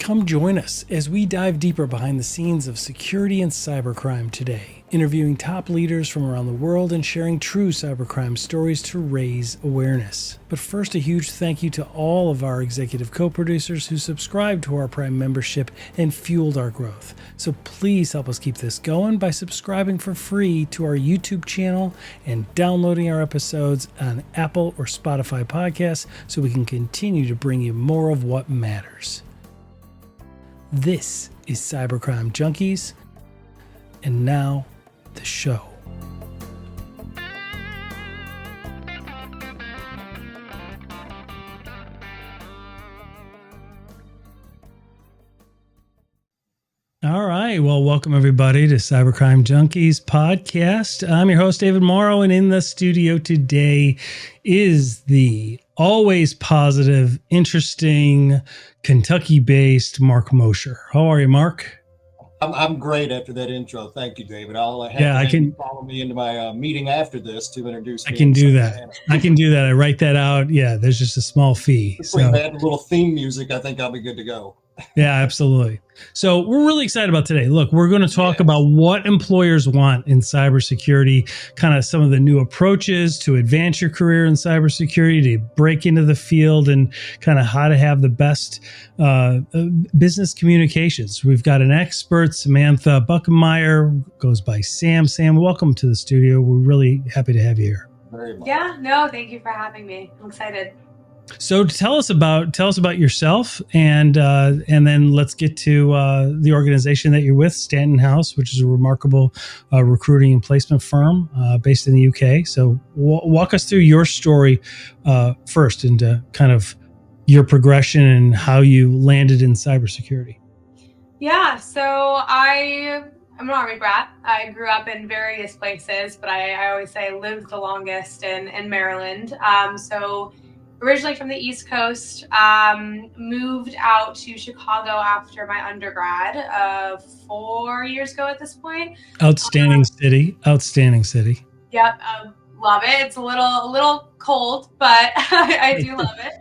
Come join us as we dive deeper behind the scenes of security and cybercrime today, interviewing top leaders from around the world and sharing true cybercrime stories to raise awareness. But first, a huge thank you to all of our executive co-producers who subscribed to our Prime membership and fueled our growth. So please help us keep this going by subscribing for free to our YouTube channel and downloading our episodes on Apple or Spotify podcasts so we can continue to bring you more of what matters. This is Cybercrime Junkies, and now the show. All right. Well, welcome everybody to Cybercrime Junkies podcast. I'm your host, David Morrow, and in the studio today is the always positive, interesting, Kentucky-based Mark Mosher. How are you, Mark? I'm great after that intro. Thank you, David. I can follow me into my meeting after this to introduce me. I can do that. I can do that. I write that out. Yeah, there's just a small fee. Between that and a little theme music, I think I'll be good to go. Yeah, absolutely. So we're really excited about today. Look, we're going to talk about what employers want in cybersecurity, kind of some of the new approaches to advance your career in cybersecurity, to break into the field, and kind of how to have the best business communications. We've got an expert, Samantha Buckenmeyer, goes by Sam. Sam, welcome to the studio. We're really happy to have you here. Very much. Yeah, no, thank you for having me. I'm excited. So tell us about yourself, and then let's get to the organization that you're with, Stanton House, which is a remarkable recruiting and placement firm based in the UK. So walk us through your story first, into kind of your progression and how you landed in cybersecurity. Yeah, so I'm an Army brat. I grew up in various places, but I always say I lived the longest in Maryland. So originally from the East Coast, moved out to Chicago after my undergrad 4 years ago at this point. Outstanding city. Yep, love it. It's a little cold, but I do love it.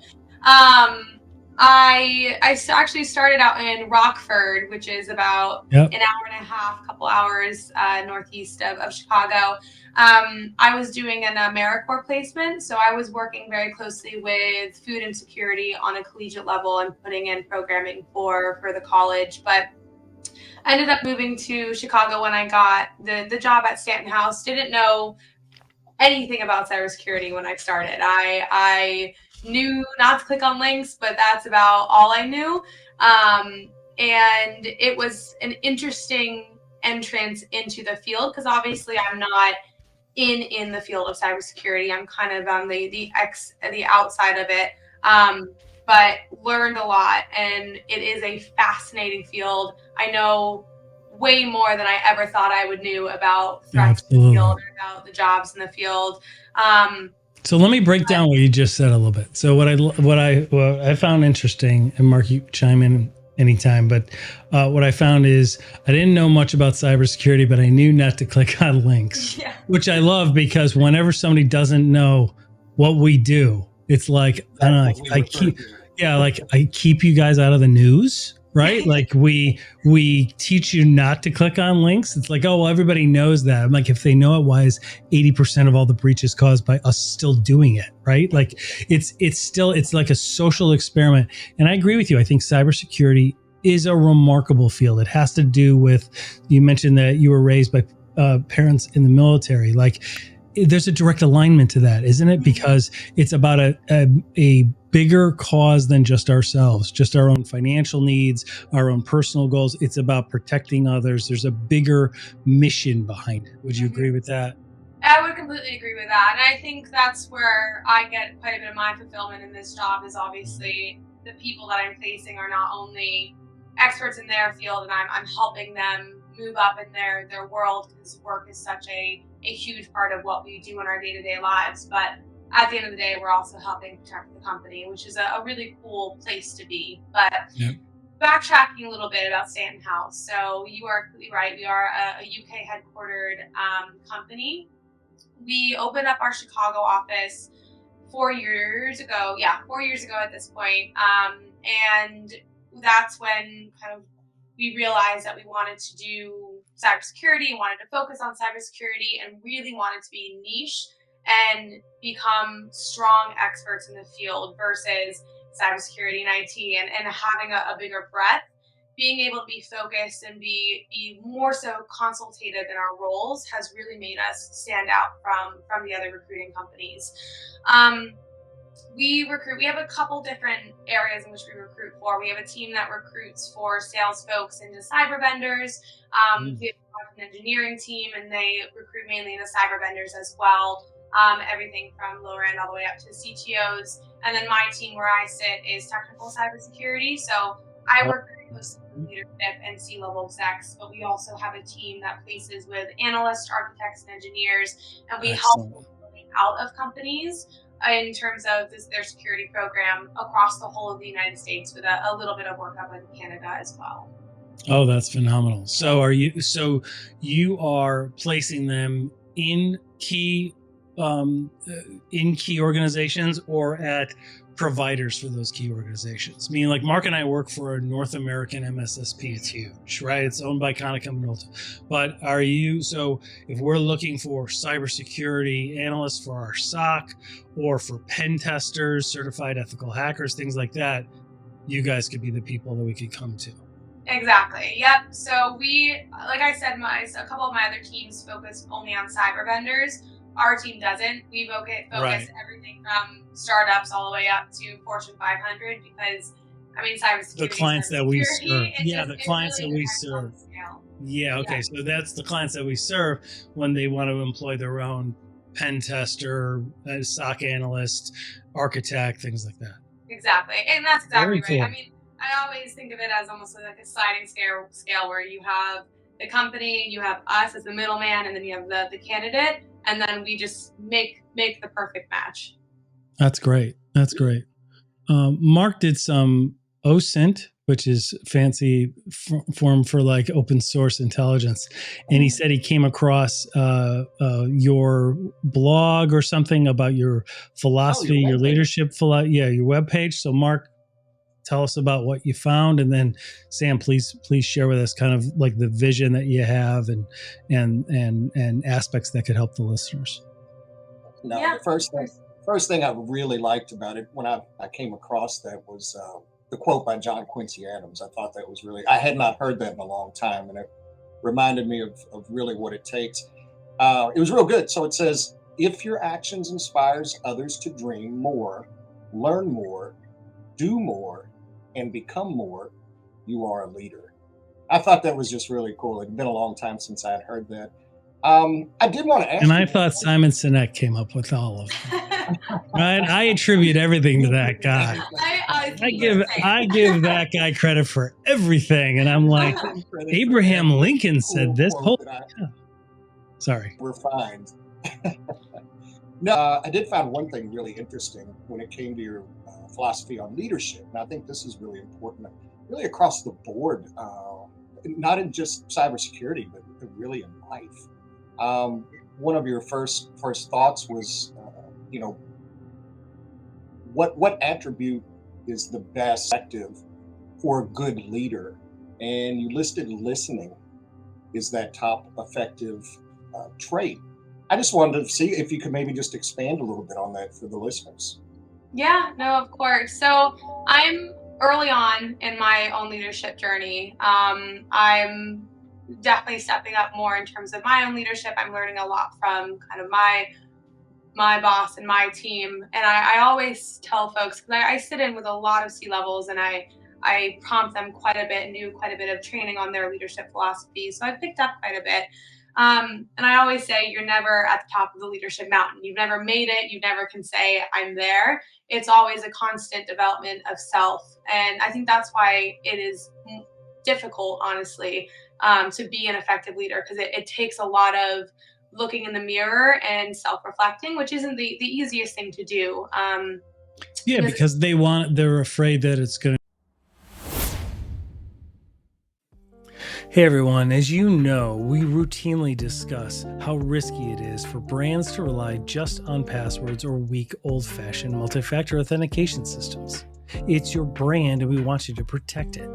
I actually started out in Rockford, which is about an hour and a half, couple hours northeast of Chicago. I was doing an AmeriCorps placement, so I was working very closely with food insecurity on a collegiate level and putting in programming for the college. But I ended up moving to Chicago when I got the job at Stanton House. Didn't know anything about cybersecurity when I started. I knew not to click on links, but that's about all I knew. And it was an interesting entrance into the field because obviously I'm not in the field of cybersecurity. I'm kind of on the outside of it, but learned a lot, and it is a fascinating field. I know way more than I ever thought I would know about threats in the field, or about the jobs in the field. So let me break down what you just said a little bit. So what I found interesting, and Mark, you chime in anytime, but what I found is I didn't know much about cybersecurity, but I knew not to click on links, which I love, because whenever somebody doesn't know what we do, it's like, I don't know, I keep you guys out of the news. Right? Like we teach you not to click on links. It's like, oh, well, everybody knows that. I'm like, if they know it, why is 80% of all the breaches caused by us still doing it? Right? Like it's like a social experiment. And I agree with you. I think cybersecurity is a remarkable field. It has to do with, you mentioned that you were raised by parents in the military. Like there's a direct alignment to that, isn't it? Because it's about a bigger cause than just ourselves, just our own financial needs, our own personal goals. It's about protecting others. There's a bigger mission behind it. Would you agree with that? I would completely agree with that. And I think that's where I get quite a bit of my fulfillment in this job, is obviously the people that I'm facing are not only experts in their field, and I'm helping them move up in their world, because work is such a huge part of what we do in our day-to-day lives. But at the end of the day, we're also helping protect the company, which is a really cool place to be. But backtracking a little bit about Stanton House. So you are completely right. We are a UK headquartered company. We opened up our Chicago office 4 years ago. Yeah, 4 years ago at this point. And that's when kind of we realized that we wanted to do cybersecurity and wanted to focus on cybersecurity and really wanted to be niche and become strong experts in the field versus cybersecurity and IT, and having a bigger breadth, being able to be focused and be more so consultative in our roles has really made us stand out from the other recruiting companies. We have a couple different areas in which we recruit for. We have a team that recruits for sales folks into cyber vendors. We have an engineering team, and they recruit mainly into cyber vendors as well. Everything from lower end all the way up to CTOs. And then my team where I sit is technical cybersecurity. So I work very closely with leadership and C-level execs, but we also have a team that places with analysts, architects, and engineers, and we help them out of companies in terms of their security program across the whole of the United States, with a little bit of work up in Canada as well. Oh, that's phenomenal. So you are placing them in key organizations or at providers for those key organizations? I mean, like Mark and I work for a North American MSSP. It's huge, right? It's owned by Konica Minolta. But so if we're looking for cybersecurity analysts for our SOC or for pen testers, certified ethical hackers, things like that, you guys could be the people that we could come to. Exactly. Yep. So we, like I said, a couple of my other teams focus only on cyber vendors. Our team doesn't. We focus everything from startups all the way up to Fortune 500 because, I mean, cybersecurity. The clients that we serve. Yeah, the clients that we serve. Yeah, okay. So that's the clients that we serve when they want to employ their own pen tester, SOC analyst, architect, things like that. Exactly. And that's exactly Very right. cool. I mean, I always think of it as almost like a sliding scale where you have the company, you have us as the middleman, and then you have the candidate. And then we just make the perfect match. That's great. That's great. Mark did some OSINT, which is fancy form for like open source intelligence. And he said he came across your blog or something about your philosophy, your leadership, your webpage. So Mark, tell us about what you found, and then Sam, please share with us kind of like the vision that you have and aspects that could help the listeners. No, the first thing I really liked about it when I came across that was the quote by John Quincy Adams. I thought that was I had not heard that in a long time, and it reminded me of really what it takes. It was real good. So it says, if your actions inspires others to dream more, learn more, do more, and become more, you are a leader. I thought that was just really cool. It had been a long time since I had heard that. I did want to ask. And I thought Simon Sinek came up with all of them. Right? I attribute everything to that guy. I give that guy credit for everything. And I'm like, Abraham Lincoln said this. Sorry. We're fine. No, I did find one thing really interesting when it came to your philosophy on leadership. And I think this is really important, really across the board, not in just cybersecurity, but really in life. One of your first thoughts was, what attribute is the best effective for a good leader? And you listed listening is that top effective trait. I just wanted to see if you could maybe just expand a little bit on that for the listeners. Yeah, no, of course. So I'm early on in my own leadership journey. I'm definitely stepping up more in terms of my own leadership. I'm learning a lot from kind of my boss and my team. And I always tell folks, because I sit in with a lot of C-levels and I prompt them quite a bit and do quite a bit of training on their leadership philosophy. So I've picked up quite a bit. And I always say you're never at the top of the leadership mountain. You've never made it. You never can say I'm there. It's always a constant development of self. And I think that's why it is difficult, honestly, to be an effective leader, because it takes a lot of looking in the mirror and self-reflecting, which isn't the easiest thing to do. Because they're afraid that it's going to. Hey everyone, as you know, we routinely discuss how risky it is for brands to rely just on passwords or weak old-fashioned multi-factor authentication systems. It's your brand and we want you to protect it.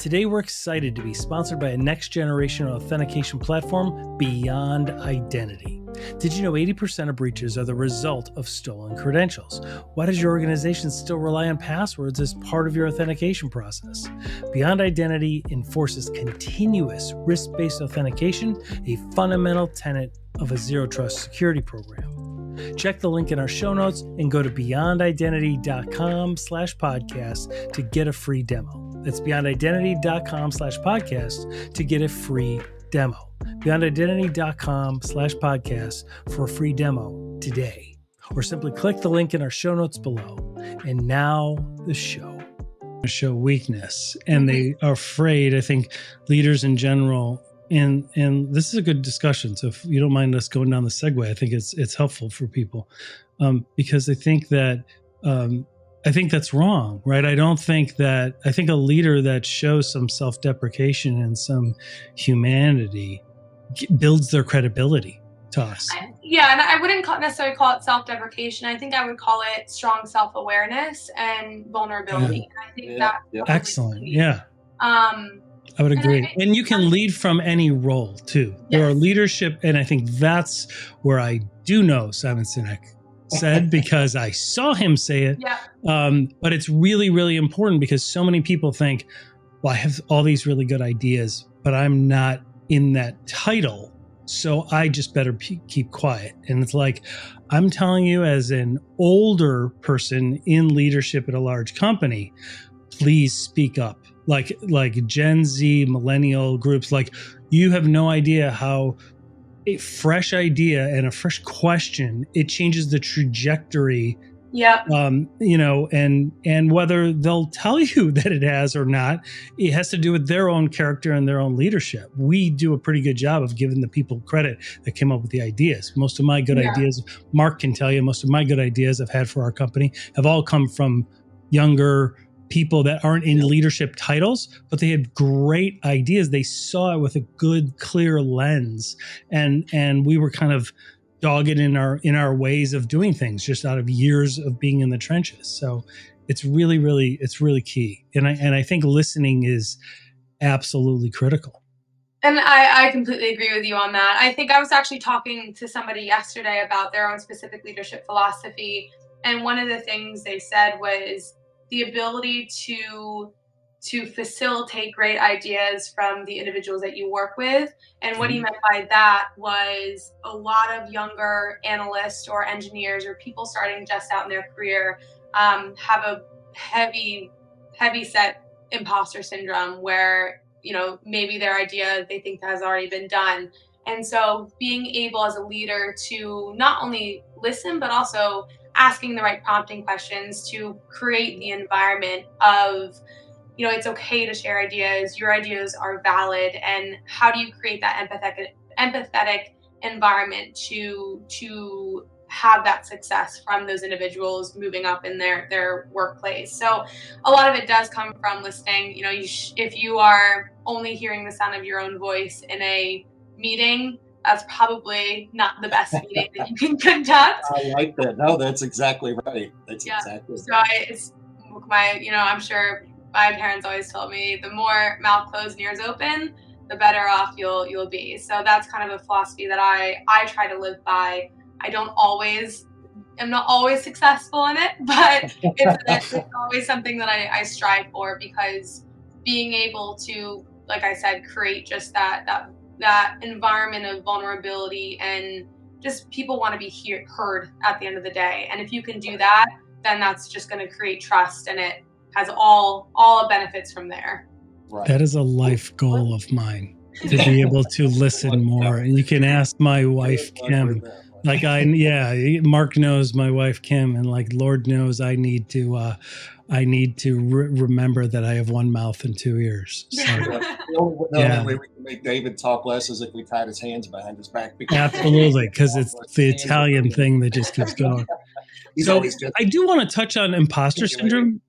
Today we're excited to be sponsored by a next-generation authentication platform, Beyond Identity. Did you know 80% of breaches are the result of stolen credentials? Why does your organization still rely on passwords as part of your authentication process? Beyond Identity enforces continuous risk-based authentication, a fundamental tenet of a zero-trust security program. Check the link in our show notes and go to beyondidentity.com/podcast to get a free demo. That's beyondidentity.com/podcast to get a free demo. beyondidentity.com/podcast for a free demo today. Or simply click the link in our show notes below. And now the show. Show weakness. And they are afraid, I think, leaders in general. And this is a good discussion. So if you don't mind us going down the segue, I think it's helpful for people because I think that that's wrong, right? I think a leader that shows some self-deprecation and some humanity builds their credibility to us. And I wouldn't necessarily call it self-deprecation. I think I would call it strong self-awareness and vulnerability. Yeah. I think that's excellent. Key. Yeah. I would agree. And you can lead from any role too. Yes. There are leadership, and I think that's where I do know Simon Sinek said because I saw him say it. Yeah. But it's really, really important because so many people think, well, I have all these really good ideas, but I'm not in that title. So I just better keep quiet. And it's like, I'm telling you as an older person in leadership at a large company, please speak up. Like Gen Z, millennial groups, like you have no idea how a fresh idea and a fresh question, it changes the trajectory. Yeah. And whether they'll tell you that it has or not, it has to do with their own character and their own leadership. We do a pretty good job of giving the people credit that came up with the ideas. Most of my good ideas, Mark can tell you, most of my good ideas I've had for our company have all come from younger people that aren't in leadership titles, but they had great ideas. They saw it with a good, clear lens, and we were kind of dogged in our ways of doing things, just out of years of being in the trenches. So it's really key, and I think listening is absolutely critical. And I completely agree with you on that. I think I was actually talking to somebody yesterday about their own specific leadership philosophy, and one of the things they said was the ability to facilitate great ideas from the individuals that you work with. And what he meant by that was a lot of younger analysts or engineers or people starting just out in their career have a heavy set imposter syndrome where, maybe their idea they think has already been done. And so being able as a leader to not only listen, but also asking the right prompting questions to create the environment of, it's okay to share ideas, your ideas are valid, and how do you create that empathetic environment to have that success from those individuals moving up in their workplace. So a lot of it does come from listening. If you are only hearing the sound of your own voice in a meeting, that's probably not the best meeting that you can conduct. I like that. No, that's exactly right. Exactly so I'm sure my parents always told me the more mouth closed and ears open, the better off you'll be. So that's kind of a philosophy that I try to live by. I'm not always successful in it, but it's always something that I strive for, because being able to, like I said, create just that environment of vulnerability, and just people want to be heard at the end of the day. And if you can do that, then that's just going to create trust, and it has all benefits from there. Right. That is a life goal of mine, to be able to listen more. And you can ask my wife, Kim. Mark knows my wife, Kim, and Lord knows I need to remember that I have one mouth and two ears. So, the only way we can make David talk less is if we tied his hands behind his back. Absolutely, because it's the Italian thing that just keeps going. So I do want to touch on imposter syndrome.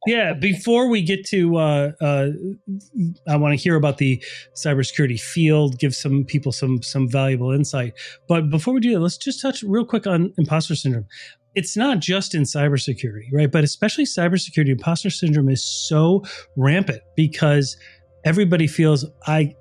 Yeah, before we get to, I want to hear about the cybersecurity field, give some people some valuable insight. But before we do that, let's just touch real quick on imposter syndrome. It's not just in cybersecurity, right? But especially cybersecurity, imposter syndrome is so rampant because everybody feels I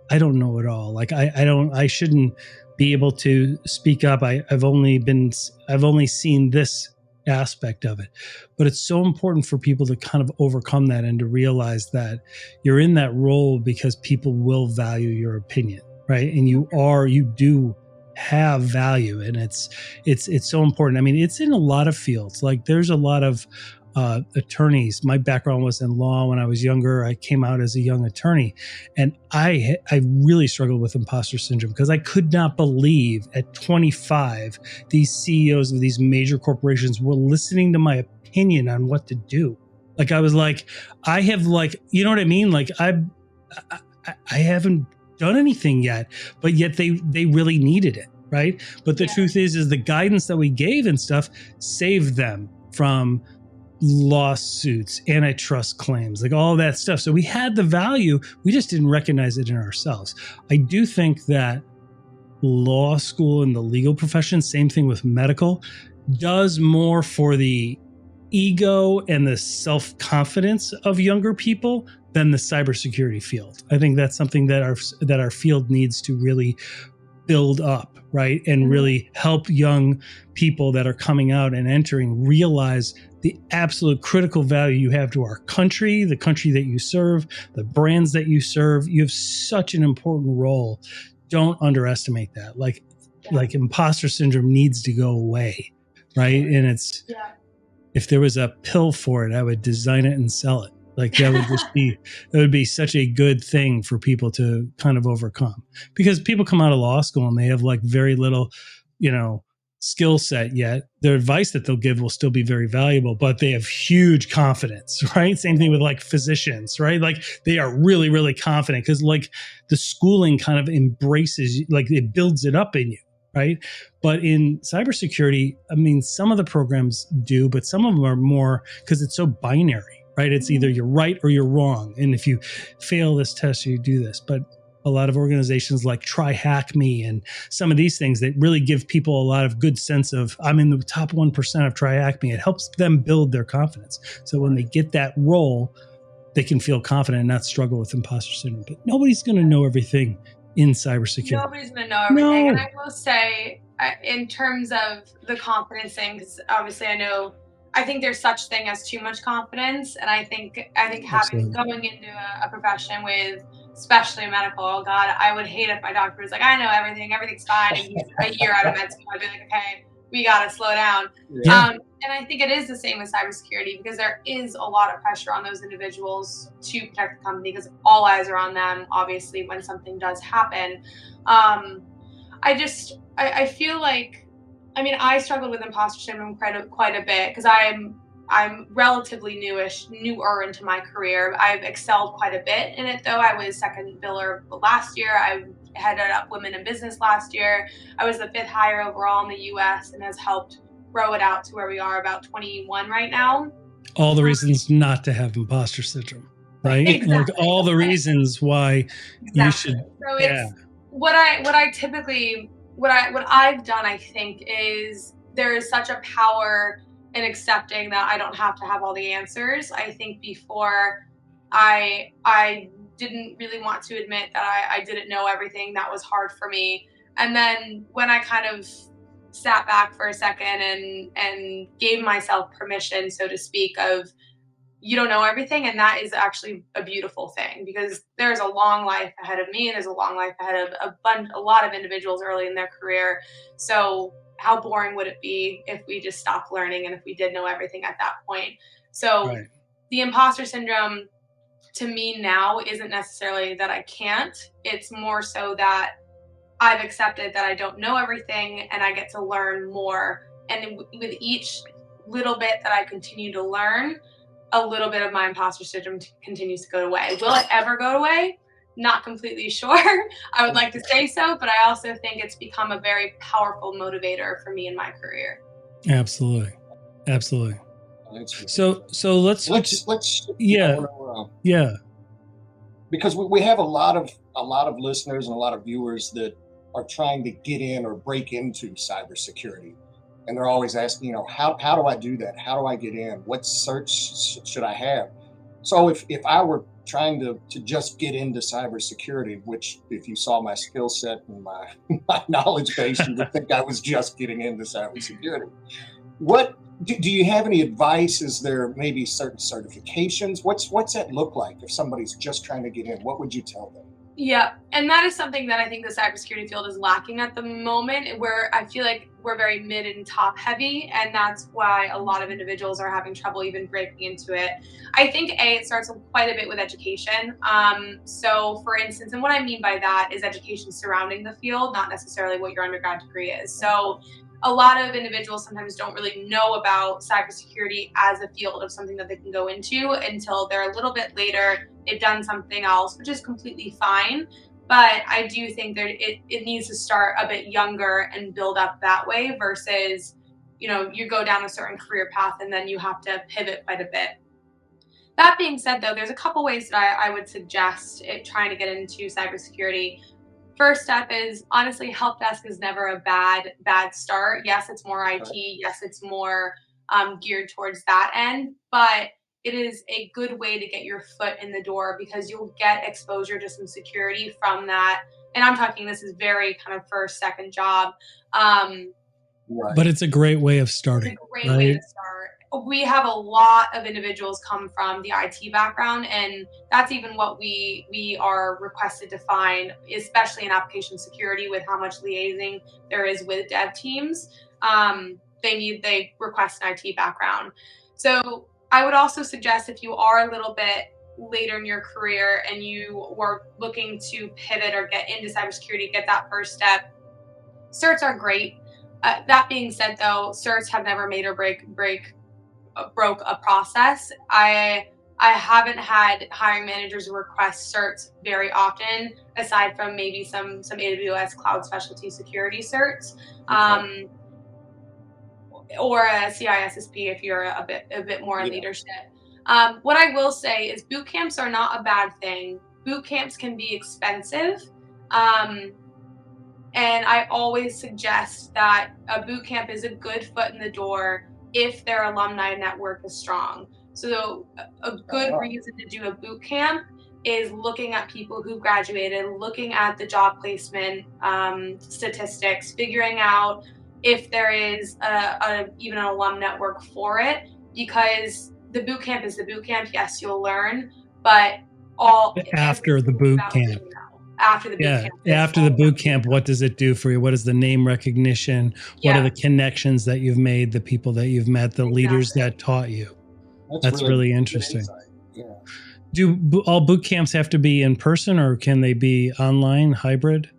don't know it all. Like I shouldn't be able to speak up. I've only seen this aspect of it. But it's so important for people to kind of overcome that and to realize that you're in that role because people will value your opinion, right? And you do have value, and it's so important. I mean, it's in a lot of fields. Like there's a lot of attorneys. My background was in law. When I was younger, I came out as a young attorney, and I really struggled with imposter syndrome because I could not believe at 25 these CEOs of these major corporations were listening to my opinion on what to do. Like I was like, I have like, you know what I mean? Like I haven't done anything yet, but yet they really needed it, right? But the truth is the guidance that we gave and stuff saved them from lawsuits, antitrust claims, like all that stuff. So we had the value, we just didn't recognize it in ourselves. I do think that law school and the legal profession, same thing with medical, does more for the ego and the self-confidence of younger people than the cybersecurity field. I think that's something that our field needs to really build up, right? And really help young people that are coming out and entering realize the absolute critical value you have to our country, the country that you serve, the brands that you serve. You have such an important role. Don't underestimate that. Like imposter syndrome needs to go away, right? And it's, if there was a pill for it, I would design it and sell it. Like that would be such a good thing for people to kind of overcome, because people come out of law school and they have like very little, skill set yet. Their advice that they'll give will still be very valuable, but they have huge confidence, right? Same thing with like physicians, right? Like they are really, really confident because like the schooling kind of embraces, like it builds it up in you, right? But in cybersecurity, I mean, some of the programs do, but some of them are more because it's so binary, right? It's either you're right or you're wrong. And if you fail this test, you do this. But a lot of organizations like Try Hack Me and some of these things that really give people a lot of good sense of, I'm in the top 1% of Try Hack Me. It helps them build their confidence. So when they get that role, they can feel confident and not struggle with imposter syndrome. But nobody's going to know everything in cybersecurity. Nobody's going to know everything. No. And I will say, in terms of the confidence thing, because obviously I think there's such thing as too much confidence. And I think going into a profession with, especially medical, oh God, I would hate if my doctor was like, I know everything's fine. And he's a year out of med school. I'd be like, okay, we got to slow down. Yeah. And I think it is the same with cybersecurity, because there is a lot of pressure on those individuals to protect the company, because all eyes are on them, obviously, when something does happen. I feel like, I struggled with imposter syndrome quite a bit, because I'm relatively newer into my career. I've excelled quite a bit in it, though. I was second biller last year. I headed up women in business last year. I was the 5th hire overall in the U.S. and has helped grow it out to where we are about 21 right now. All the reasons not to have imposter syndrome, right? Exactly. Like all the reasons why you should. So it's what I've done, I think, is there is such a power in accepting that I don't have to have all the answers. I think before I didn't really want to admit that I didn't know everything. That was hard for me. And then when I kind of sat back for a second and gave myself permission, so to speak, of you don't know everything, and that is actually a beautiful thing, because there's a long life ahead of me, and there's a long life ahead of a lot of individuals early in their career. So how boring would it be if we just stopped learning and if we did know everything at that point? So The imposter syndrome to me now isn't necessarily that I can't. It's more so that I've accepted that I don't know everything and I get to learn more. And with each little bit that I continue to learn, a little bit of my imposter syndrome continues to go away. Will it ever go away? Not completely sure. I would like to say so, but I also think it's become a very powerful motivator for me in my career. Absolutely. Absolutely. That's really So let's yeah, yeah. because we have a lot of listeners and a lot of viewers that are trying to get in or break into cybersecurity, and they're always asking, how do I do that? How do I get in? What certs should I have? So if I were trying to just get into cybersecurity, which if you saw my skill set and my my knowledge base, you would think I was just getting into cybersecurity. What do you have any advice? Is there maybe certain certifications? What's that look like if somebody's just trying to get in? What would you tell them? Yeah, and that is something that I think the cybersecurity field is lacking at the moment, where I feel like we're very mid and top heavy, and that's why a lot of individuals are having trouble even breaking into it. I think it starts quite a bit with education. So for instance, and what I mean by that is education surrounding the field, not necessarily what your undergrad degree is. So a lot of individuals sometimes don't really know about cybersecurity as a field of something that they can go into until they're a little bit later. They've done something else, which is completely fine. But I do think that it needs to start a bit younger and build up that way versus, you go down a certain career path and then you have to pivot quite a bit. That being said, though, there's a couple ways that I would suggest trying to get into cybersecurity. First step is, honestly, help desk is never a bad start. Yes, it's more IT. Yes, it's more geared towards that end, but it is a good way to get your foot in the door because you'll get exposure to some security from that. And I'm talking, this is very kind of first, second job. Right. But it's a great way of starting. It's a great way to start. We have a lot of individuals come from the IT background, and that's even what we are requested to find, especially in application security with how much liaising there is with dev teams. They request an IT background. So I would also suggest if you are a little bit later in your career and you were looking to pivot or get into cybersecurity, get that first step, certs are great. That being said, though, certs have never made or broke a process. I haven't had hiring managers request certs very often, aside from maybe some AWS cloud specialty security certs, or a CISSP if you're a bit more in leadership. What I will say is boot camps are not a bad thing. Boot camps can be expensive. And I always suggest that a boot camp is a good foot in the door if their alumni network is strong. So a good reason to do a boot camp is looking at people who graduated, looking at the job placement statistics, figuring out if there is even an alum network for it, because the boot camp is the boot camp. Yes, you'll learn, but after the boot camp. After the boot camp. After the boot camp, what does it do for you? What is the name recognition? What are the connections that you've made, the people that you've met, the leaders that taught you? That's really interesting. Yeah. Do all boot camps have to be in person or can they be online, hybrid?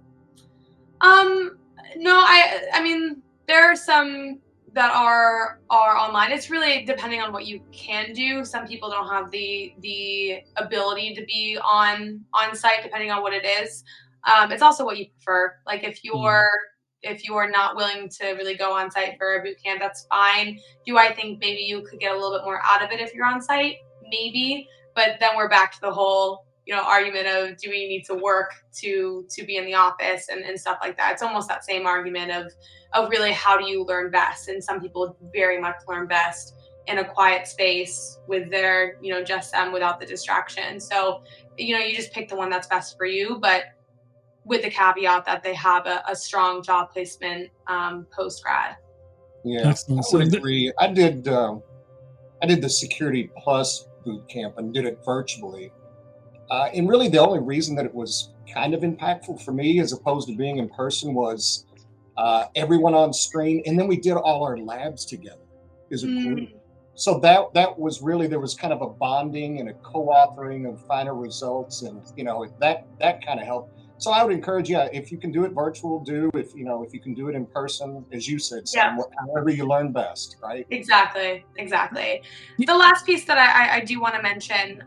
No, I mean, there are some that are online. It's really depending on what you can do. Some people don't have the ability to be on site, depending on what it is. It's also what you prefer. Like if you're not willing to really go on site for a boot camp, that's fine. Do I think maybe you could get a little bit more out of it if you're on site? Maybe, but then we're back to the whole argument of, do we need to work to be in the office and stuff like that. It's almost that same argument of really, how do you learn best? And some people very much learn best in a quiet space with their, just them without the distraction. So, you just pick the one that's best for you, but with the caveat that they have a strong job placement post grad. Yeah, excellent. I would agree. I did the Security Plus boot camp and did it virtually. And really the only reason that it was kind of impactful for me as opposed to being in person was everyone on screen. And then we did all our labs together as a group. So that was really, there was kind of a bonding and a co-authoring of final results. And, that kind of helped. So I would encourage you, if you can do it virtual, if you can do it in person, as you said, however you learn best, right? Exactly. The last piece that I do want to mention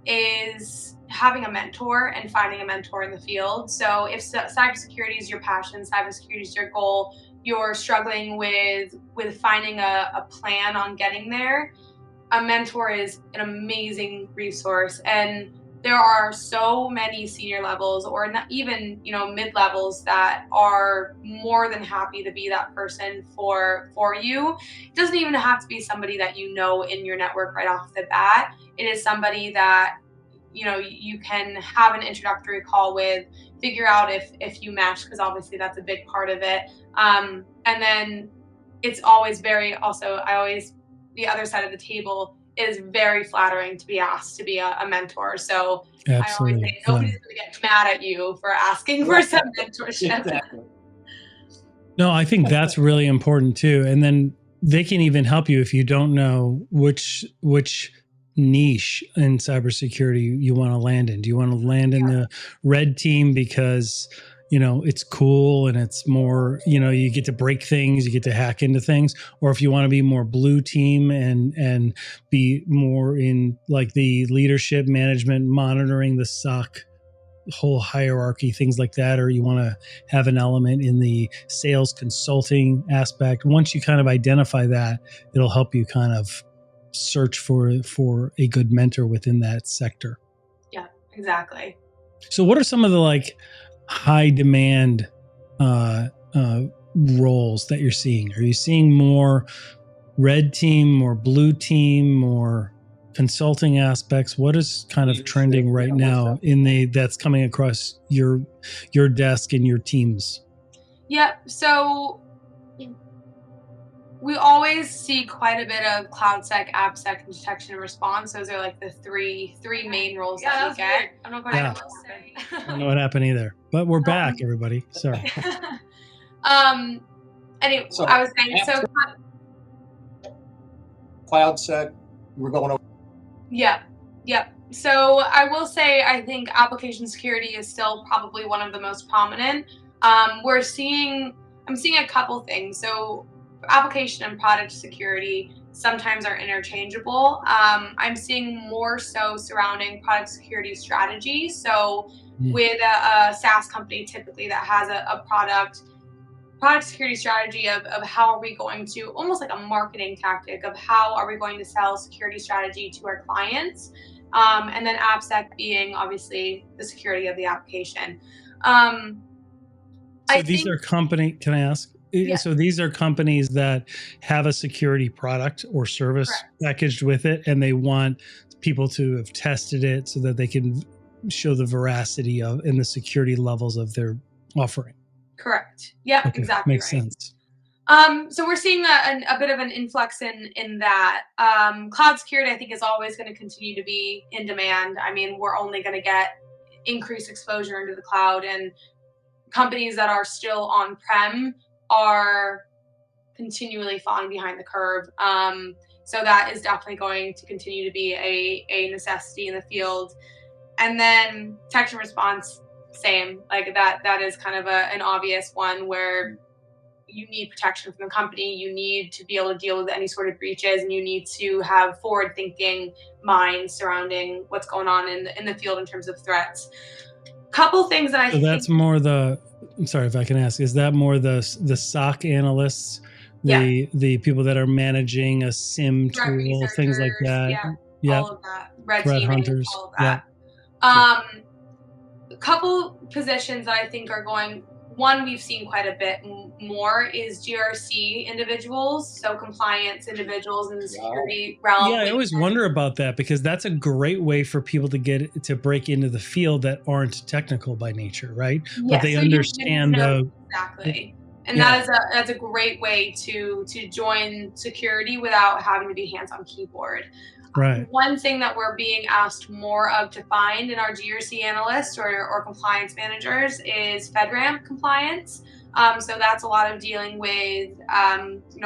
is having a mentor and finding a mentor in the field. So if cybersecurity is your passion, cybersecurity is your goal, you're struggling with finding a plan on getting there, a mentor is an amazing resource. And there are so many senior levels, or not even, mid levels, that are more than happy to be that person for you. It doesn't even have to be somebody that you know in your network right off the bat. It is somebody that you can have an introductory call with, figure out if you match, because obviously that's a big part of it. And then it's always the other side of the table is very flattering to be asked to be a mentor. So Absolutely. I always say nobody's going to get mad at you for asking for some mentorship. Exactly. No, I think that's really important too. And then they can even help you if you don't know which niche in cybersecurity you want to land in. Do you want to land in the red team because it's cool and it's more, you get to break things, you get to hack into things? Or if you want to be more blue team and be more in like the leadership, management, monitoring the SOC whole hierarchy, things like that, or you want to have an element in the sales consulting aspect. Once you kind of identify that, it'll help you kind of search for a good mentor within that sector. Yeah, exactly. So what are some of the like high demand roles that you're seeing? Are you seeing more red team, more blue team, more consulting aspects? What is kind of trending right now that's coming across your desk and your teams? Yeah, so we always see quite a bit of CloudSec, AppSec, and detection and response. Those are like the three main roles that we get. I'm not going to say. I don't know what happened either, but we're back, everybody. Sorry. Anyway, so I was saying, CloudSec, we're going over. Yep. So I will say, I think application security is still probably one of the most prominent. I'm seeing a couple things. So application and product security sometimes are interchangeable. I'm seeing more so surrounding product security strategy. So with a SaaS company typically that has a product security strategy of how are we going to, almost like a marketing tactic of how are we going to sell security strategy to our clients. And then AppSec being obviously the security of the application. So these are company, can I ask? Yeah. So these are companies that have a security product or service packaged with it, and they want people to have tested it so that they can show the veracity of and the security levels of their offering. Correct. Yeah, okay. Exactly. Makes sense. So we're seeing a bit of an influx in that. Cloud security, I think, is always going to continue to be in demand. I mean, we're only going to get increased exposure into the cloud, and companies that are still on-prem are continually falling behind the curve. So that is definitely going to continue to be a necessity in the field. And then detection response, same. Like that is kind of an obvious one where you need protection from the company. You need to be able to deal with any sort of breaches, and you need to have forward-thinking minds surrounding what's going on in the field in terms of threats. Couple things that I think that's more I'm sorry if I can ask, is that more the SOC analysts, the people that are managing a SIM tool, things like that? Yeah, all of that. Red threat teaming, hunters. all of that. A couple positions that I think are going, one we've seen quite a bit more is GRC individuals, so compliance individuals in the security realm. Yeah, I always wonder about that, because that's a great way for people to break into the field that aren't technical by nature, right? Yes, but they understand exactly. And that's a great way to join security without having to be hands on keyboard. Right. One thing that we're being asked more of to find in our GRC analysts or compliance managers is FedRAMP compliance. So that's a lot of dealing with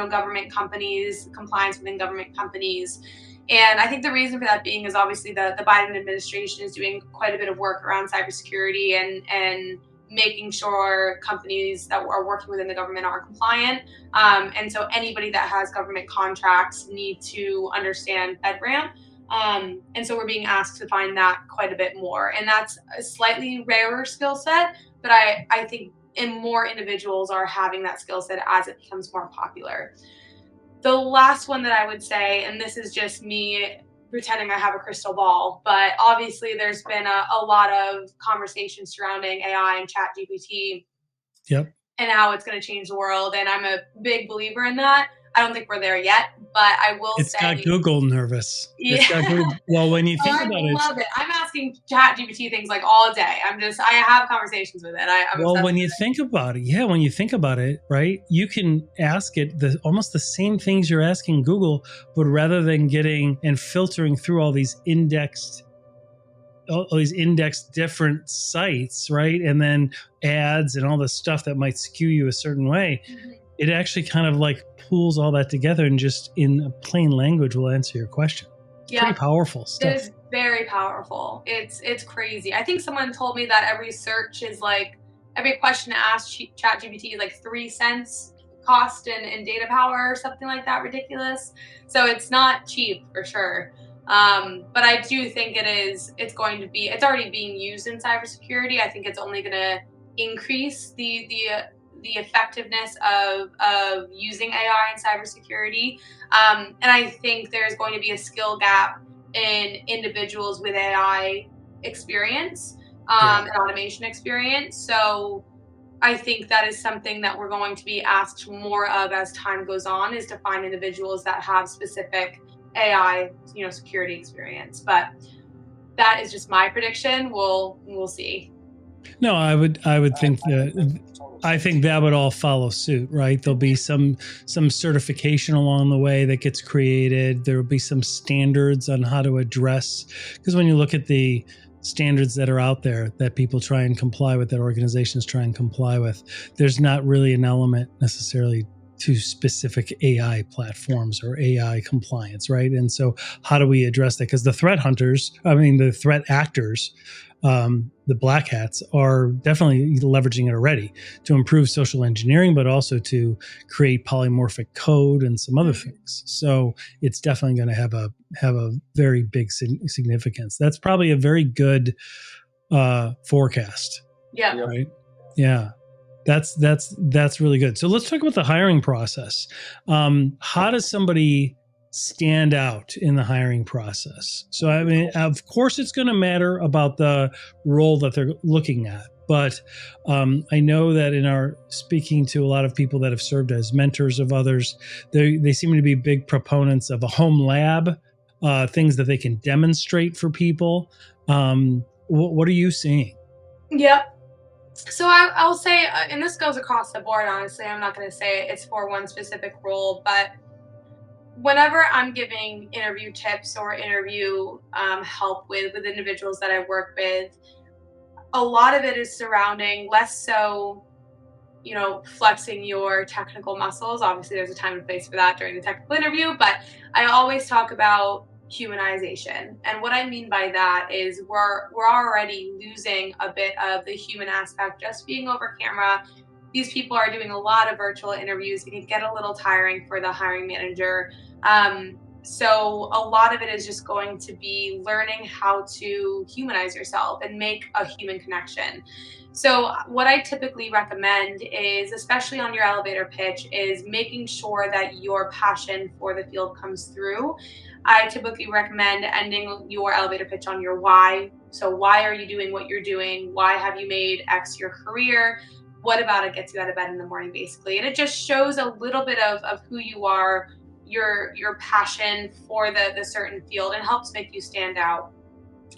government companies, compliance within government companies. And I think the reason for that being is obviously the Biden administration is doing quite a bit of work around cybersecurity and making sure companies that are working within the government are compliant. And so anybody that has government contracts need to understand FedRAMP. And so we're being asked to find that quite a bit more. And that's a slightly rarer skill set, but I think and more individuals are having that skill set as it becomes more popular. The last one that I would say, and this is just me pretending I have a crystal ball, but obviously there's been a lot of conversation surrounding AI and ChatGPT. Yep. And how it's going to change the world. And I'm a big believer in that. I don't think we're there yet, but I will say... It's got Google nervous. Yeah. Well, when you think about it... I love it. I'm asking ChatGPT things like all day. I have conversations with it. Well, when you think about it, right, you can ask it almost the same things you're asking Google, but rather than getting and filtering through all these indexed different sites, right? And then ads and all the stuff that might skew you a certain way. Mm-hmm. It actually kind of like pulls all that together and just in a plain language will answer your question. Yeah. Pretty powerful stuff. It is very powerful. It's crazy. I think someone told me that every search is like, every question to ask ChatGPT is like 3 cents cost in data power or something like that. Ridiculous. So it's not cheap for sure. But I do think it's already being used in cybersecurity. I think it's only going to increase the effectiveness of using AI in cybersecurity. And I think there's going to be a skill gap in individuals with AI experience, and automation experience. So I think that is something that we're going to be asked more of as time goes on, is to find individuals that have specific AI, security experience. But that is just my prediction. We'll see. No, I would think that would all follow suit, right? There'll be some certification along the way that gets created. There will be some standards on how to address, because when you look at the standards that are out there that people try and comply with, that organizations try and comply with, there's not really an element necessarily to specific AI platforms or AI compliance, right? And so how do we address that? Because the the threat actors, the black hats, are definitely leveraging it already to improve social engineering, but also to create polymorphic code and some other things. So it's definitely going to have a very big significance. That's probably a very good forecast. Yeah. Right. Yeah. That's really good. So let's talk about the hiring process. How does somebody stand out in the hiring process? So, I mean, of course, it's going to matter about the role that they're looking at. But I know that in our speaking to a lot of people that have served as mentors of others, they seem to be big proponents of a home lab, things that they can demonstrate for people. What are you seeing? Yep. So I'll say, and this goes across the board, honestly, I'm not going to say it's for one specific role, but whenever I'm giving interview tips or interview help with individuals that I work with, a lot of it is surrounding less so, flexing your technical muscles. Obviously, there's a time and place for that during the technical interview, but I always talk about humanization. And what I mean by that is we're already losing a bit of the human aspect just being over camera. These people are doing a lot of virtual interviews. It can get a little tiring for the hiring manager. So a lot of it is just going to be learning how to humanize yourself and make a human connection. So what I typically recommend is, especially on your elevator pitch, is making sure that your passion for the field comes through. I typically recommend ending your elevator pitch on your why. So why are you doing what you're doing? Why have you made X your career? What about it gets you out of bed in the morning, basically? And it just shows a little bit of who you are, your passion for the certain field, and helps make you stand out.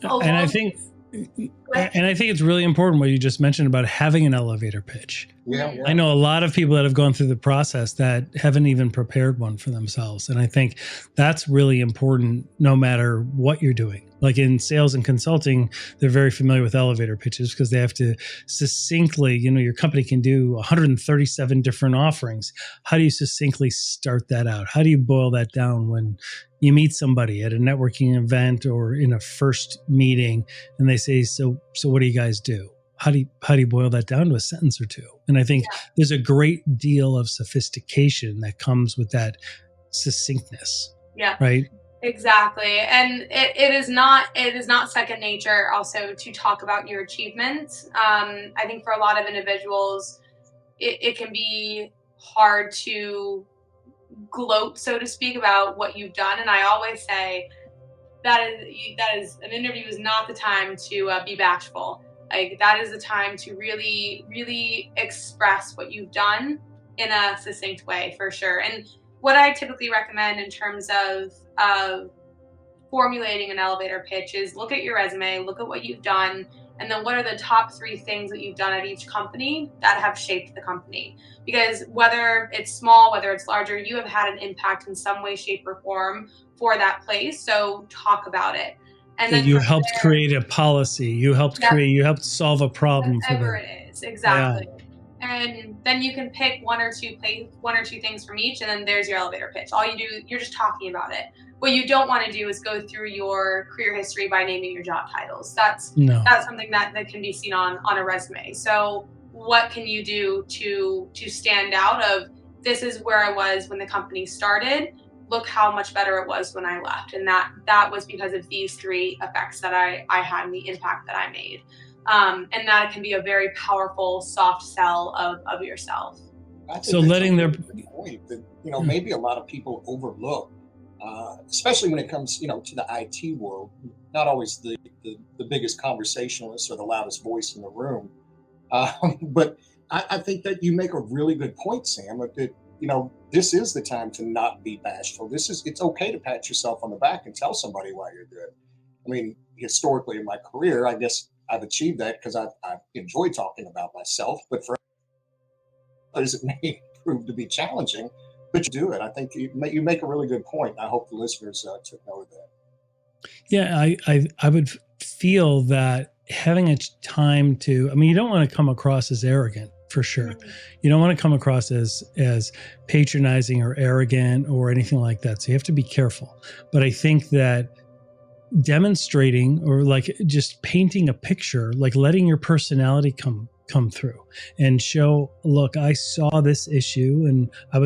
And I think it's really important what you just mentioned about having an elevator pitch. Yeah. I know a lot of people that have gone through the process that haven't even prepared one for themselves. And I think that's really important no matter what you're doing. Like in sales and consulting, they're very familiar with elevator pitches because they have to succinctly, your company can do 137 different offerings. How do you succinctly start that out? How do you boil that down when you meet somebody at a networking event or in a first meeting and they say, so what do you guys do? How do you boil that down to a sentence or two? And I think there's a great deal of sophistication that comes with that succinctness. Yeah. Right. Exactly. And it is not second nature also to talk about your achievements. I think for a lot of individuals, it can be hard to gloat, so to speak, about what you've done. And I always say that is an interview is not the time to be bashful. Like, that is the time to really, really express what you've done in a succinct way, for sure. And what I typically recommend in terms of formulating an elevator pitch is look at your resume, look at what you've done, and then what are the top 3 things that you've done at each company that have shaped the company. Because whether it's small, whether it's larger, you have had an impact in some way, shape, or form for that place. So talk about it. And then you helped create a policy. You helped you helped solve a problem for them. Whatever it is, exactly. Yeah. And then you can pick one or two things from each, and then there's your elevator pitch. All you do, you're just talking about it. What you don't want to do is go through your career history by naming your job titles. That's something that can be seen on a resume. So what can you do to stand out of, this is where I was when the company started, look how much better it was when I left. And that was because of these 3 effects that I had and the impact that I made. And that can be a very powerful soft sell of yourself. So letting their point that, maybe a lot of people overlook, especially when it comes, to the IT world, not always the biggest conversationalist or the loudest voice in the room. But I think that you make a really good point, Sam, that, this is the time to not be bashful. It's okay to pat yourself on the back and tell somebody why you're good. I mean, historically in my career, I guess I've achieved that because I enjoy talking about myself, but for others it may prove to be challenging, but you do it. I think you make a really good point. I hope the listeners took note of that. Yeah, I would feel that having a time to, you don't want to come across as arrogant, for sure. You don't want to come across as patronizing or arrogant or anything like that. So you have to be careful. But I think that demonstrating or like just painting a picture, like letting your personality come through and show, look, I saw this issue and I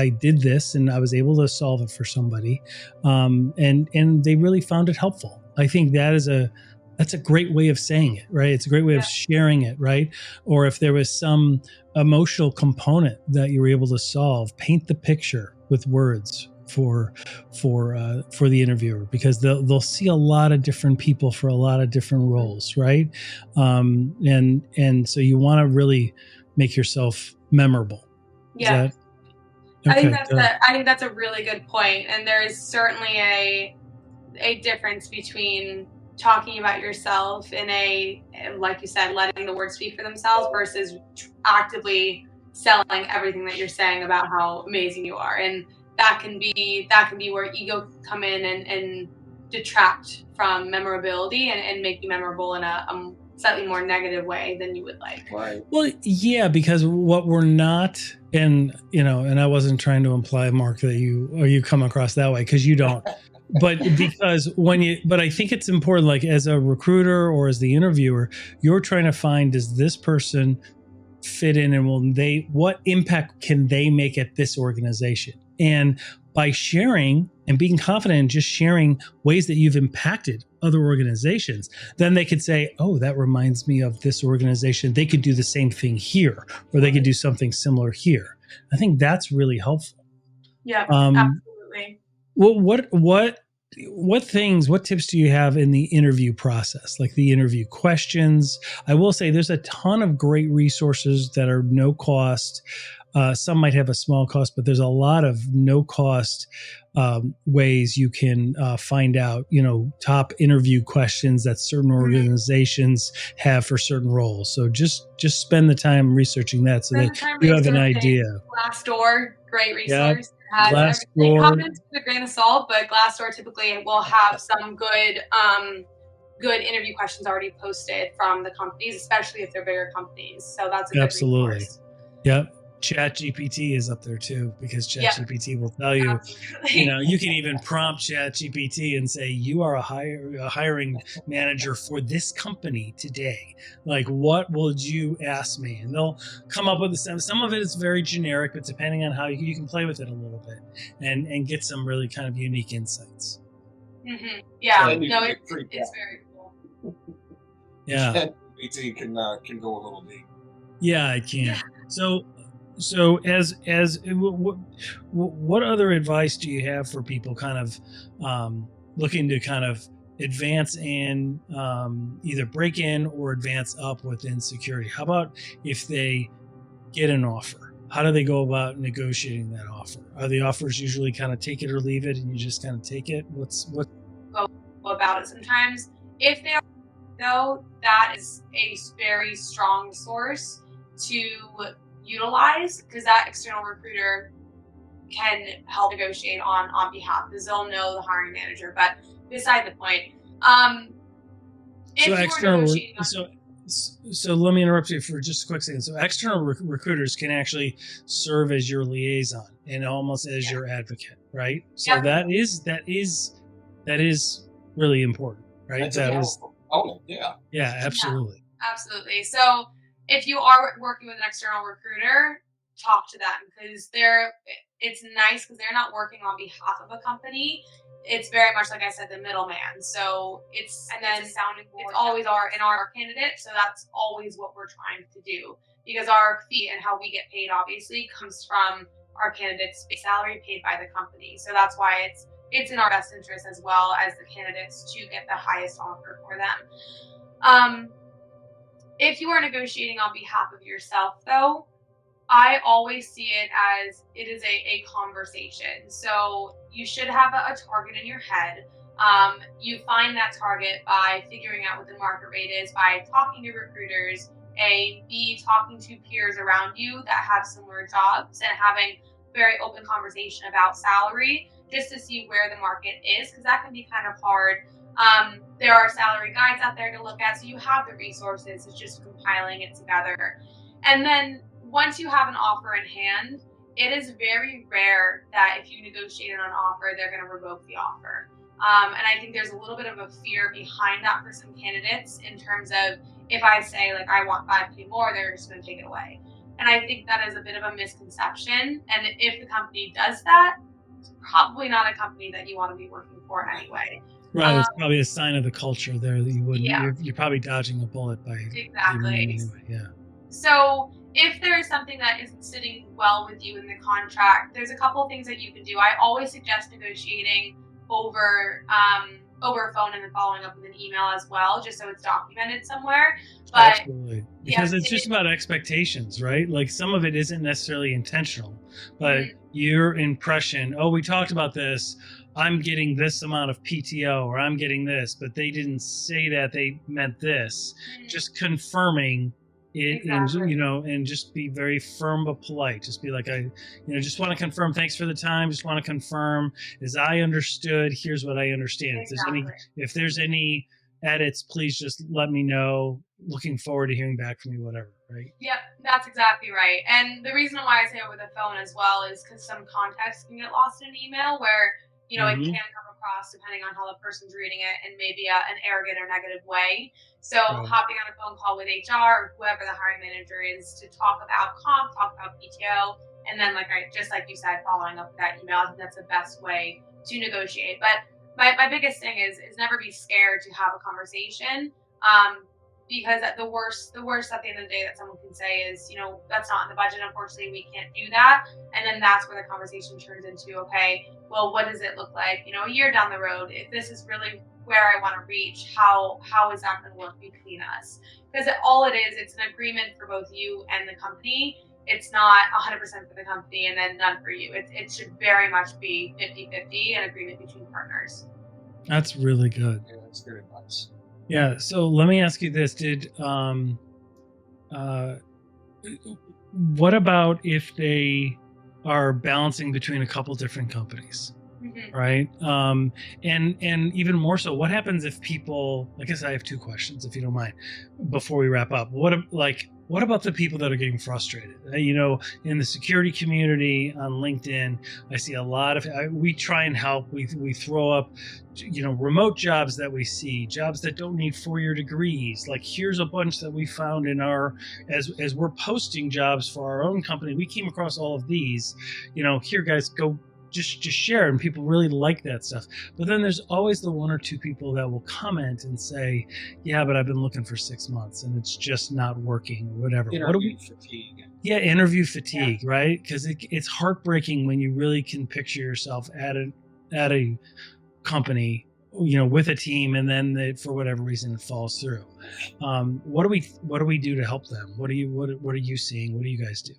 did this and I was able to solve it for somebody. And they really found it helpful. I think that's a great way of saying it, right? It's a great way of sharing it, right? Or if there was some emotional component that you were able to solve, paint the picture with words for the interviewer, because they'll see a lot of different people for a lot of different roles, right? And so you want to really make yourself memorable. Yeah. Okay, I think that's a really good point. And there is certainly a difference between talking about yourself in like you said, letting the words speak for themselves versus actively selling everything that you're saying about how amazing you are. And that can be where ego can come in and detract from memorability and make you memorable in a slightly more negative way than you would like. Right. Well, yeah, because what we're not, and I wasn't trying to imply, Mark, that you come across that way, because you don't. But because but I think it's important, like as a recruiter or as the interviewer, you're trying to find, does this person fit in, and what impact can they make at this organization? And by sharing and being confident in just sharing ways that you've impacted other organizations, then they could say, oh, that reminds me of this organization. They could do the same thing here, or they could do something similar here. I think that's really helpful. Yeah, absolutely. Well, what tips do you have in the interview process, like the interview questions? I will say there's a ton of great resources that are no cost. Some might have a small cost, but there's a lot of no cost ways you can find out, top interview questions that certain organizations have for certain roles. So just spend the time researching that so that you have an idea. Glassdoor, great resource. Yep. Glassdoor. Comments with a grain of salt, but Glassdoor typically will have some good interview questions already posted from the companies, especially if they're bigger companies. So that's a good resource. Yep. ChatGPT is up there too, because ChatGPT will tell you, you can even prompt ChatGPT and say, you are a hiring manager for this company today. Like, what would you ask me? And they'll come up with some of it is very generic, but depending on how you can play with it a little bit and get some really kind of unique insights. Mm-hmm. Yeah, it's very cool. Yeah. ChatGPT can go a little deep. Yeah, I can. So as what other advice do you have for people kind of looking to kind of advance and either break in or advance up within security? How about if they get an offer? How do they go about negotiating that offer? Are the offers usually kind of take it or leave it, and you just kind of take it? What Go about it sometimes. If they are, though, that is a very strong source to utilize, because that external recruiter can help negotiate on behalf, because they'll know the hiring manager. But beside the point, if so you external are negotiating so let me interrupt you for just a quick second. So external recruiters can actually serve as your liaison and almost as your advocate, right? So that is really important, right? That's that a is component, yeah. Yeah, absolutely. Yeah, absolutely. So if you are working with an external recruiter, talk to them, because it's nice because they're not working on behalf of a company. It's very much, like I said, the middleman. So it's a sounding board. It's always in our candidate. So that's always what we're trying to do, because our fee and how we get paid obviously comes from our candidate's base salary paid by the company. So that's why it's in our best interest as well as the candidates to get the highest offer for them. If you are negotiating on behalf of yourself, though, I always see it as it is a conversation. So you should have a target in your head. You find that target by figuring out what the market rate is, by talking to recruiters, A, B, talking to peers around you that have similar jobs and having very open conversation about salary, just to see where the market is, because that can be kind of hard. There are salary guides out there to look at, so you have the resources. It's just compiling it together. And then once you have an offer in hand, it is very rare that if you negotiate on an offer, they're going to revoke the offer. And I think there's a little bit of a fear behind that for some candidates, in terms of, if I say, like, I want $5K more, they're just going to take it away. And I think that is a bit of a misconception. And if the company does that, it's probably not a company that you want to be working for anyway. Right, it's probably a sign of the culture there that you wouldn't. Yeah. You're probably dodging a bullet by Exactly. Anyway. Yeah. So if there is something that isn't sitting well with you in the contract, there's a couple of things that you can do. I always suggest negotiating over phone and then following up with an email as well, just so it's documented somewhere. But absolutely, because it's just about expectations, right? Like, some of it isn't necessarily intentional, but your impression, oh, we talked about this, I'm getting this amount of PTO, or I'm getting this, but they didn't say that, they meant this. Just confirming it, Exactly. and just be very firm but polite. Just be like, just want to confirm. Thanks for the time. Just want to confirm, as I understood, here's what I understand. Exactly. If there's any edits, please just let me know. Looking forward to hearing back from you, whatever, right? Yep, that's exactly right. And the reason why I say over the phone as well is because some context can get lost in an email, where it can come across, depending on how the person's reading it, in maybe an arrogant or negative way. So hopping on a phone call with HR or whoever the hiring manager is to talk about comp, talk about PTO, and then like you said, following up with that email, I think that's the best way to negotiate. But my biggest thing is never be scared to have a conversation. Because the worst at the end of the day that someone can say is, that's not in the budget, unfortunately, we can't do that. And then that's where the conversation turns into, okay, well, what does it look like, a year down the road? If this is really where I want to reach, how is that going to work between us? Because all it is, it's an agreement for both you and the company. It's not 100% for the company and then none for you. It should very much be 50-50, an agreement between partners. That's really good. Yeah, that's good advice. Yeah. So let me ask you this: what about if they are balancing between a couple different companies, right? And even more so, what happens if people? I guess I have two questions, if you don't mind, before we wrap up. What about the people that are getting frustrated? In the security community on LinkedIn, I see a lot of. We try and help. We throw up, remote jobs that we see, jobs that don't need 4-year degrees. Like, here's a bunch that we found in as we're posting jobs for our own company. We came across all of these. Here, guys, go just share it, and people really like that stuff. But then there's always the one or two people that will comment and say, yeah, but I've been looking for 6 months and it's just not working or whatever. Interview fatigue. Yeah, interview fatigue, right? Because it's heartbreaking when you really can picture yourself at a company, with a team, and then for whatever reason it falls through. What do we do to help them? What are you seeing? What do you guys do?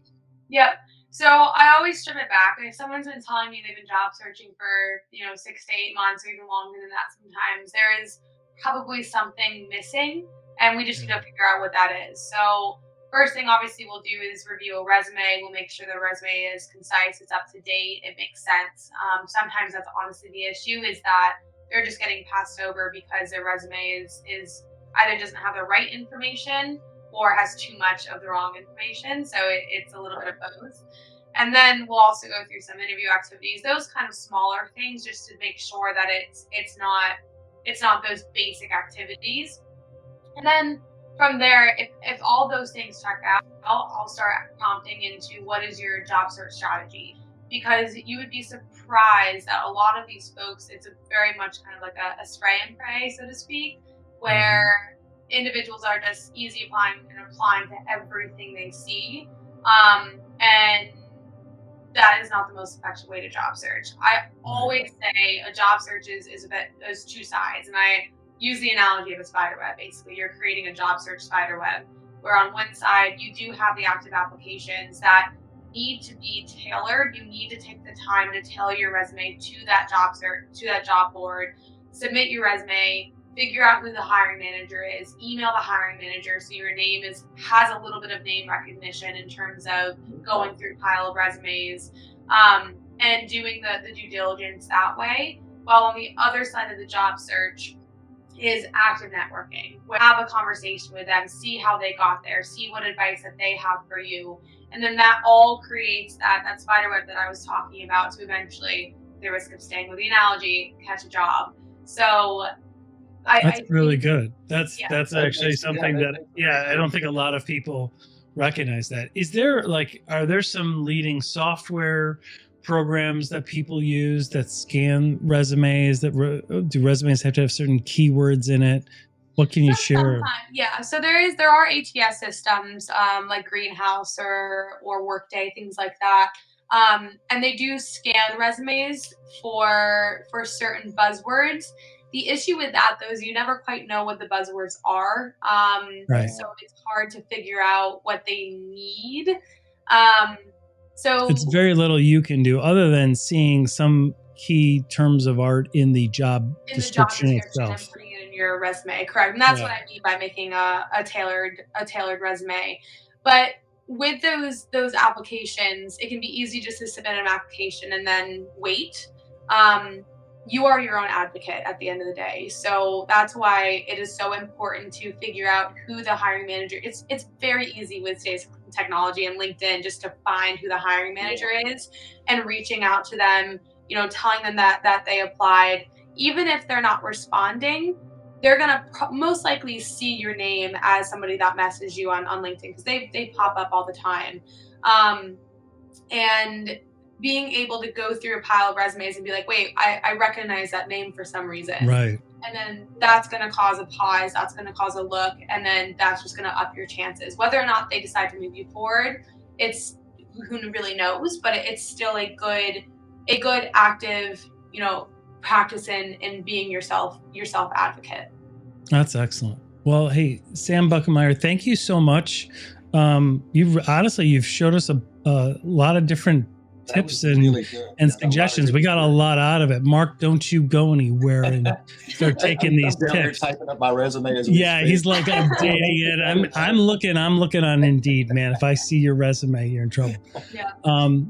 Yep. So I always strip it back. If someone's been telling me they've been job searching for 6 to 8 months or even longer than that, sometimes there is probably something missing, and we just need to figure out what that is. So first thing obviously we'll do is review a resume. We'll make sure the resume is concise, it's up to date, it makes sense. Sometimes that's honestly the issue, is that they're just getting passed over because their resume is either doesn't have the right information or has too much of the wrong information. So it's a little bit of both. And then we'll also go through some interview activities, those kind of smaller things, just to make sure that it's not those basic activities. And then from there, if all those things check out, I'll start prompting into what is your job search strategy, because you would be surprised that a lot of these folks, it's very much kind of like a spray and pray, so to speak, where individuals are just easy applying to everything they see. And that is not the most effective way to job search. I always say a job search is two sides, and I use the analogy of a spider web. Basically, you're creating a job search spider web, where on one side you do have the active applications that need to be tailored. You need to take the time to tailor your resume to that job search, to that job board, submit your resume, figure out who the hiring manager is, email the hiring manager so your name has a little bit of name recognition in terms of going through a pile of resumes, and doing the due diligence that way. While on the other side of the job search is active networking. Have a conversation with them, see how they got there, see what advice that they have for you. And then that all creates that spider web that I was talking about, to eventually, the risk of staying with the analogy, catch a job. So that's really good. That's actually something that I don't think a lot of people recognize that. Is there are there some leading software programs that people use that scan resumes? Do resumes have to have certain keywords in it? What can you share? Yeah, so there are ATS systems like Greenhouse or Workday, things like that. And they do scan resumes for certain buzzwords. The issue with that, though, is you never quite know what the buzzwords are. Right. So it's hard to figure out what they need. So it's very little you can do other than seeing some key terms of art in the job description itself. And putting it in your resume, correct? And that's what I mean by making a tailored resume. But with those applications, it can be easy just to submit an application and then wait. You are your own advocate at the end of the day. So that's why it is so important to figure out who the hiring manager is. It's very easy with today's technology and LinkedIn just to find who the hiring manager is, and reaching out to them, telling them that they applied. Even if they're not responding, they're going to most likely see your name as somebody that messaged you on LinkedIn, because they pop up all the time. And being able to go through a pile of resumes and be like, wait, I recognize that name for some reason. Right. And then that's going to cause a pause. That's going to cause a look. And then that's just going to up your chances. Whether or not they decide to move you forward, it's who really knows, but it's still a good active, practice in being yourself advocate. That's excellent. Well, hey, Sam Buckenmeyer, thank you so much. You've showed us a lot of different tips and suggestions. We got a lot out of it. Mark, don't you go anywhere and start taking these tips. Typing up my resume as he's like updating it. I'm looking on Indeed, man. If I see your resume, you're in trouble. Yeah.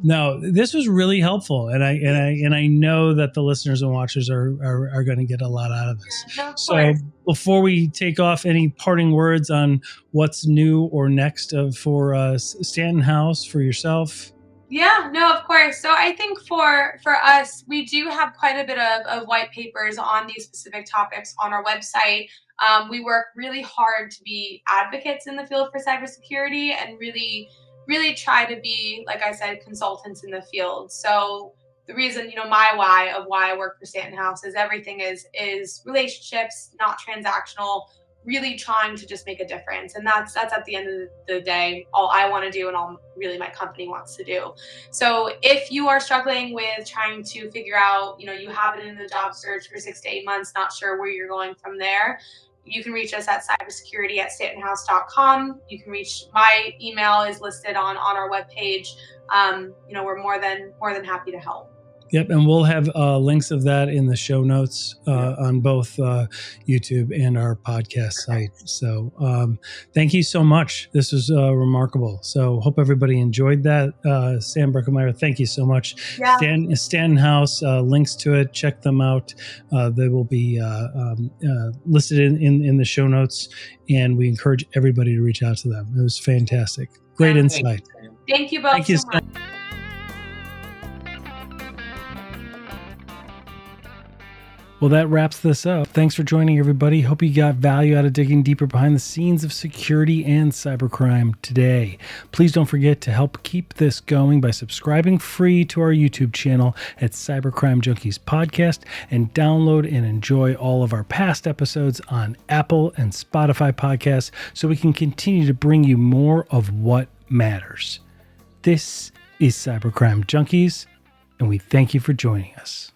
No, this was really helpful, and I know that the listeners and watchers are going to get a lot out of this. Yeah, so before we take off, any parting words on what's new or next for Stanton House, for yourself? Yeah, no, of course. So I think for us, we do have quite a bit of white papers on these specific topics on our website. We work really hard to be advocates in the field for cybersecurity, and really, really try to be, like I said, consultants in the field. So the reason, my why of why I work for Stanton House is everything is relationships, not transactional, really trying to just make a difference. And that's at the end of the day, all I want to do and all really my company wants to do. So if you are struggling with trying to figure out, you have it in the job search for 6 to 8 months, not sure where you're going from there, you can reach us at cybersecurity@stantonhouse.com. You can reach, my email is listed on our webpage. We're more than happy to help. Yep, and we'll have links of that in the show notes on both YouTube and our podcast site. So thank you so much. This was remarkable. So hope everybody enjoyed that. Sam Breckelmeyer, thank you so much. Yeah. Stanton House, links to it. Check them out. They will be listed in the show notes, and we encourage everybody to reach out to them. It was fantastic. Great insight. Thank you both so much. Well, that wraps this up. Thanks for joining, everybody. Hope you got value out of digging deeper behind the scenes of security and cybercrime today. Please don't forget to help keep this going by subscribing free to our YouTube channel at Cybercrime Junkies Podcast, and download and enjoy all of our past episodes on Apple and Spotify podcasts so we can continue to bring you more of what matters. This is Cybercrime Junkies, and we thank you for joining us.